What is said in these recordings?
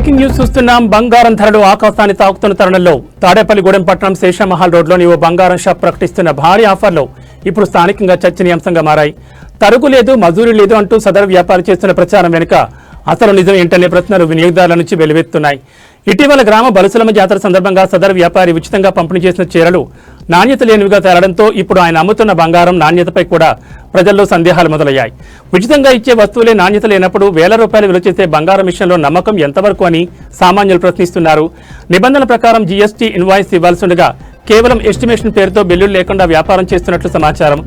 Breaking news చూస్తున్నాం. బంగారం ధరలు ఆకాశాన్ని తాకుతున్న తరుణంలో తాడేపల్లిగూడెం పట్టణం శేషమహల్ రోడ్లోని ఓ బంగారం షాప్ ప్రకటిస్తున్న భారీ ఆఫర్లు ఇప్పుడు స్థానికంగా చర్చనీయాంశంగా మారాయి. తరుగు లేదు, మజూరీ లేదు అంటూ సదరు వ్యాపారి చేస్తున్న ప్రచారం వెనుక అసలు నిజం ఏంటనే ప్రశ్నలు వినియోగదారుల నుంచి వెలువెత్తున్నాయి. ఇటీవల గ్రామ బలుసులమ్మ జాతర సందర్భంగా సదరు వ్యాపారి ఉచితంగా పంపిణీ చేసిన చీరలు నాణ్యత లేనివిగా తేలడంతో ఇప్పుడు ఆయన అమ్ముతున్న బంగారం నాణ్యతపై కూడా ప్రజల్లో సందేహాలు మొదలయ్యాయి. ఉచితంగా ఇచ్చే వస్తువులే నాణ్యత లేనప్పుడు వేల రూపాయలు విలువ చేసే బంగారం విషయంలో నమ్మకం ఎంతవరకు అని సామాన్యులు ప్రశ్నిస్తున్నారు. నిబంధనల ప్రకారం జీఎస్టీ ఇన్వాయిస్ ఇవ్వాల్సి ఉండగా కేవలం ఎస్టిమేషన్ పేరుతో బిల్లులు లేకుండా వ్యాపారం చేస్తున్నట్లు సమాచారం.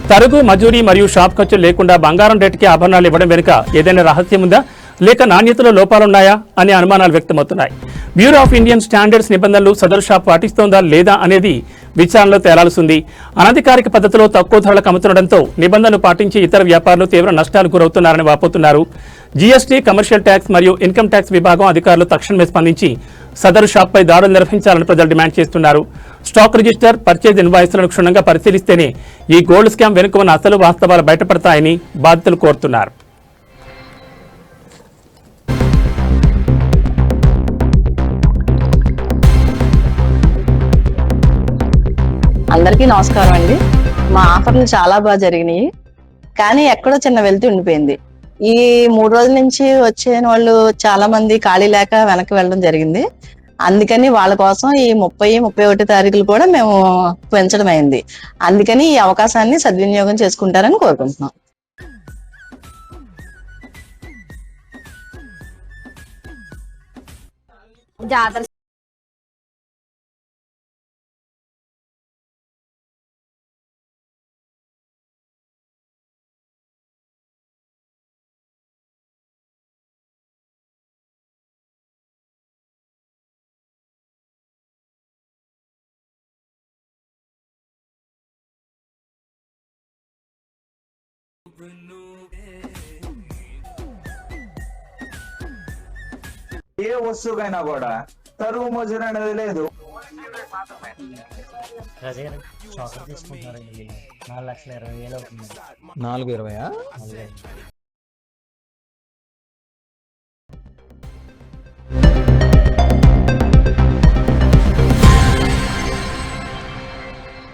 తరుగు, మజూరీ మరియు షాప్ ఖర్చులు లేకుండా బంగారం రేటుకి ఆభరణాలు ఇవ్వడం వెనుక ఏదైనా రహస్యం ఉందా, లేక నాణ్యతలో లోపాలున్నాయా అనే అనుమానాలు వ్యక్తమవుతున్నాయి. బ్యూరో ఆఫ్ ఇండియన్ స్టాండర్డ్స్ నిబంధనలు సదరు షాప్ పాటిస్తోందా లేదా అనేది విచారణలో తేలాల్సింది. అనధికారిక పద్ధతిలో తక్కువ ధరలకు అమ్ముతుండటంతో నిబంధనలు పాటించి ఇతర వ్యాపారులు తీవ్ర నష్టాలు గురవుతున్నారని వాపోతున్నారు. జీఎస్టీ, కమర్షియల్ ట్యాక్స్ మరియు ఇన్కమ్ ట్యాక్స్ విభాగం అధికారులు తక్షణమే స్పందించి సదరు షాప్పై దాడులు నిర్వహించాలని ప్రజలు డిమాండ్ చేస్తున్నారు. స్టాక్ రిజిస్టర్, పర్చేజ్ ఇన్వాయిస్లను క్షుణ్ణంగా పరిశీలిస్తేనే ఈ గోల్డ్ స్కామ్ వెనుక ఉన్న అసలు వాస్తవాలు బయటపడతాయని బాధితులు కోరుతున్నారు. అందరికీ నమస్కారం అండి. మా ఆఫర్లు చాలా బాగా జరిగినాయి, కానీ ఎక్కడో చిన్న వెళ్తూ ఉండిపోయింది. ఈ 3 రోజుల నుంచి వచ్చే వాళ్ళు చాలా మంది ఖాళీ లేక వెనక్కి వెళ్ళడం జరిగింది. అందుకని వాళ్ళ కోసం ఈ 30, 31 తారీఖులు కూడా మేము పెంచడం అయింది. అందుకని ఈ అవకాశాన్ని సద్వినియోగం చేసుకుంటారని కోరుకుంటున్నాం. జాతర ఏ వస్తువుకైనా కూడా తరుగు మజూరు అనేది లేదు. 4,20,000 అవుతుంది. 4,20,000